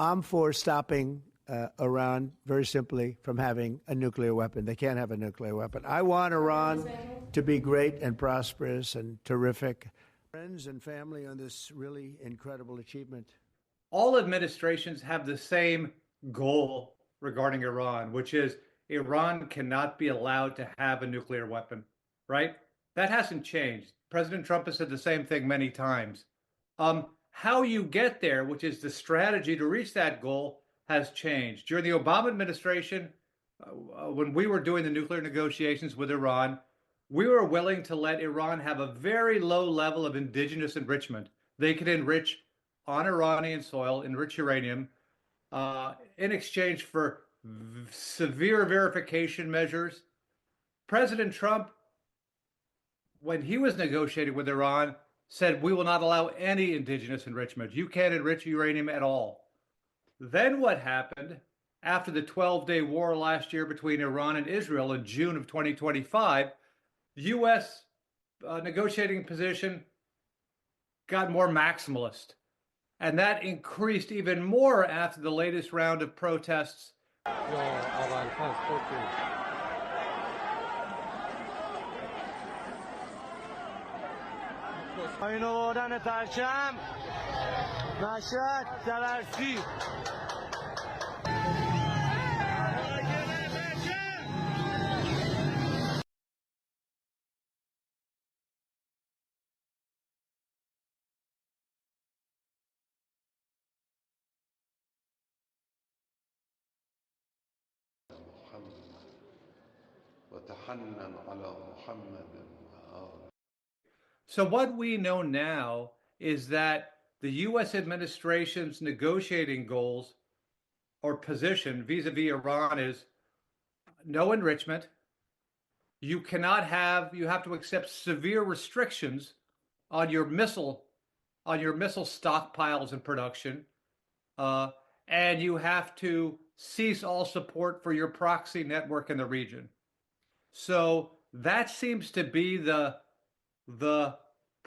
I'm for stopping Iran, very simply, from having a nuclear weapon. They can't have a nuclear weapon. I want Iran to be great and prosperous and terrific. Friends and family on this really incredible achievement. All administrations have the same goal regarding Iran, which is Iran cannot be allowed to have a nuclear weapon, right? That hasn't changed. President Trump has said the same thing many times. How you get there, which is the strategy to reach that goal, has changed. During the Obama administration, when we were doing the nuclear negotiations with Iran, we were willing to let Iran have a very low level of indigenous enrichment. They could enrich on Iranian soil, enrich uranium, in exchange for severe verification measures. President Trump, when he was negotiating with Iran, said we will not allow any indigenous enrichment. You can't enrich uranium at all. Then what happened after the 12-day war last year between Iran and Israel in June of 2025, the U.S. Negotiating position got more maximalist. And that increased even more after the latest round of protests. So what we know now is that the U.S. administration's negotiating goals or position vis-a-vis Iran is no enrichment. You have to accept severe restrictions on your missile stockpiles and production, and you have to cease all support for your proxy network in the region. So that seems to be the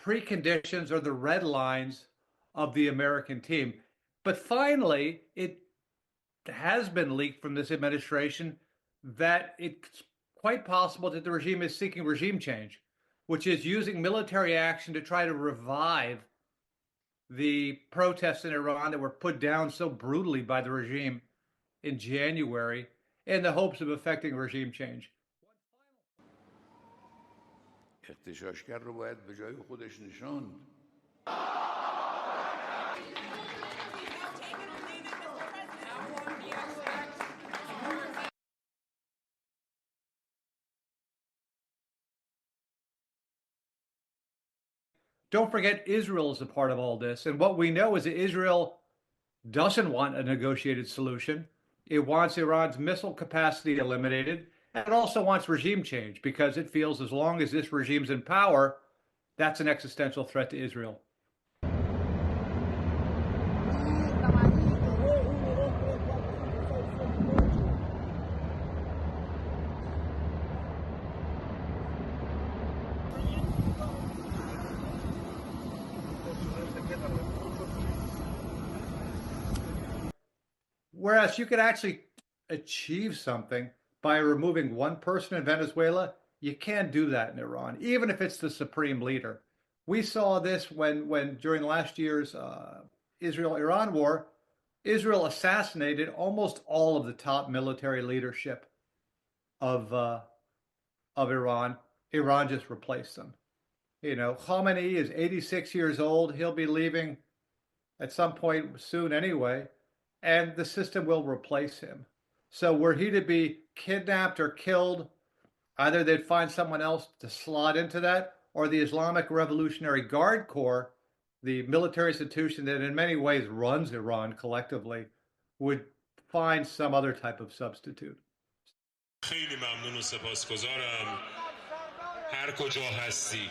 preconditions or the red lines of the American team. But finally, it has been leaked from this administration that it's quite possible that the regime is seeking regime change, which is using military action to try to revive the protests in Iran that were put down so brutally by the regime in January in the hopes of effecting regime change. اغتشاشگر رو باید به جای خودش نشاند. Don't forget Israel is a part of all this. And what we know is that Israel doesn't want a negotiated solution. It wants Iran's missile capacity eliminated. And it also wants regime change because it feels as long as this regime's in power, that's an existential threat to Israel. Whereas you could actually achieve something by removing one person in Venezuela, you can't do that in Iran, even if it's the supreme leader. We saw this when during last year's Israel-Iran war, Israel assassinated almost all of the top military leadership of Iran. Iran just replaced them. You know, Khamenei is 86 years old. He'll be leaving at some point soon anyway, and the system will replace him. So were he to be kidnapped or killed, either they'd find someone else to slot into that, or the Islamic Revolutionary Guard Corps, the military institution that in many ways runs Iran collectively, would find some other type of substitute. خیلی ممنون و سپاسگزارم. هر کجا هستی.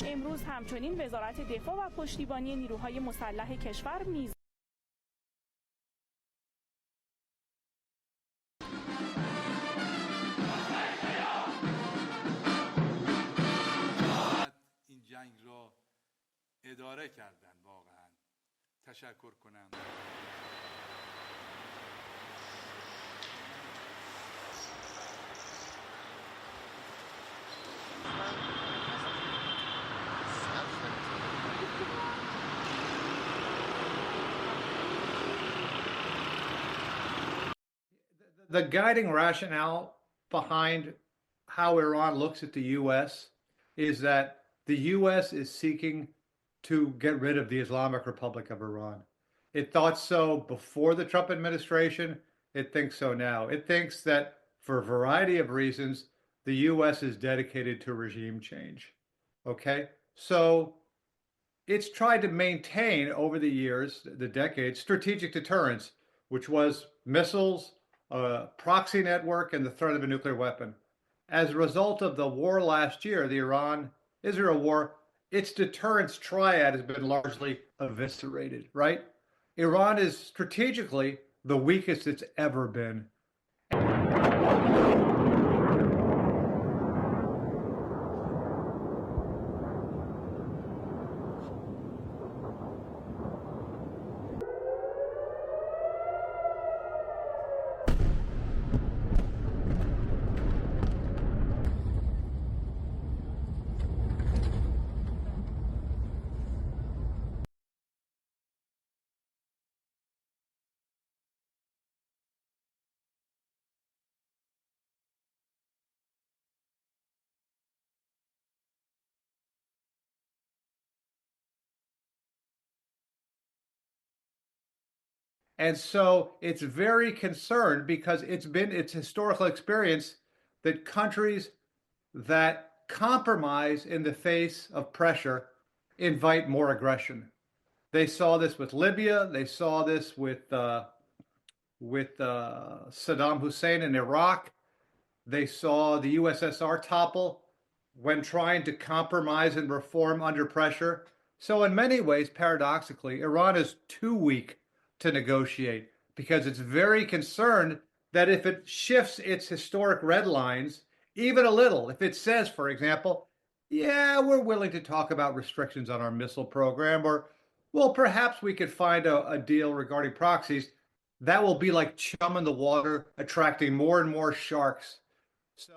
امروز همچنین وزارت دفاع و پشتیبانی نیروهای مسلح کشور این جنگ را اداره کردن. واقعا تشکر کنم. the guiding rationale behind how Iran looks at the U.S. is that the U.S. is seeking to get rid of the Islamic Republic of Iran. It thought so before the Trump administration. It thinks so now. It thinks that for a variety of reasons, the U.S. is dedicated to regime change. Okay? So it's tried to maintain over the years, the decades, strategic deterrence, which was missiles, a proxy network, and the threat of a nuclear weapon. As a result of the war last year, the Iran-Israel war, its deterrence triad has been largely eviscerated, right? Iran is strategically the weakest it's ever been. And so it's very concerned because it's been its historical experience that countries that compromise in the face of pressure invite more aggression. They saw this with Libya. They saw this with Saddam Hussein in Iraq. They saw the USSR topple when trying to compromise and reform under pressure. So in many ways, paradoxically, Iran is too weak to negotiate because it's very concerned that if it shifts its historic red lines even a little, if it says, for example, yeah, we're willing to talk about restrictions on our missile program, or, well, perhaps we could find a deal regarding proxies, that will be like chum in the water, attracting more and more sharks. So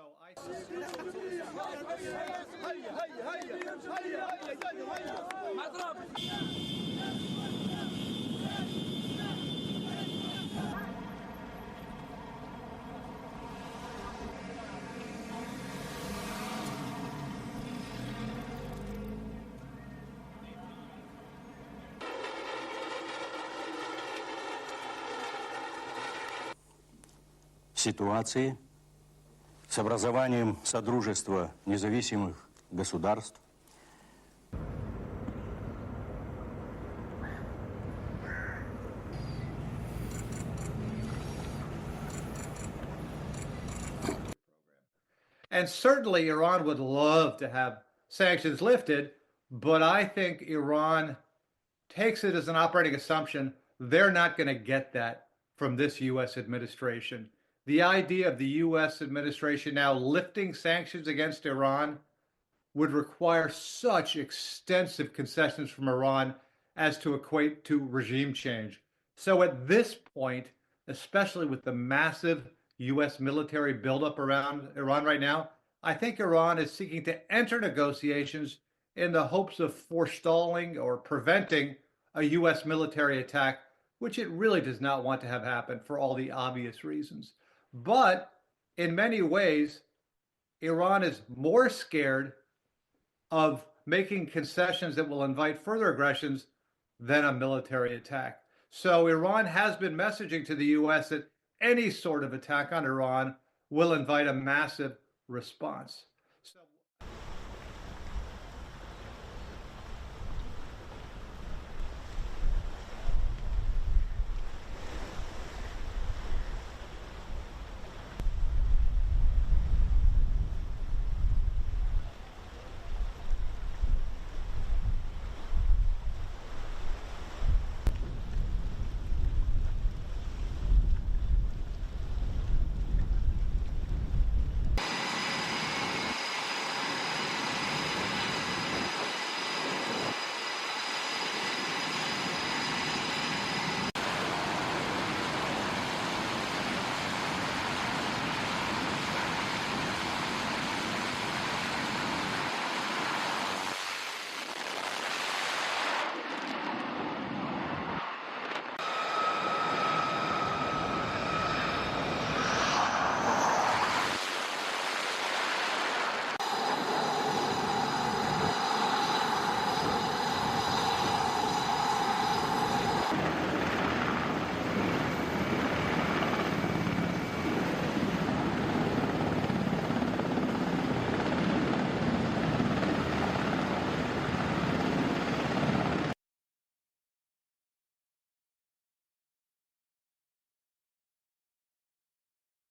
ситуации с образованием Содружества независимых государств And certainly Iran would love to have sanctions lifted, but I think Iran takes it as an operating assumption they're not going to get that from this U.S. administration. The idea of the U.S. administration now lifting sanctions against Iran would require such extensive concessions from Iran as to equate to regime change. So at this point, especially with the massive U.S. military buildup around Iran right now, I think Iran is seeking to enter negotiations in the hopes of forestalling or preventing a U.S. military attack, which it really does not want to have happen for all the obvious reasons. But in many ways, Iran is more scared of making concessions that will invite further aggressions than a military attack. So Iran has been messaging to the U.S. that any sort of attack on Iran will invite a massive response. So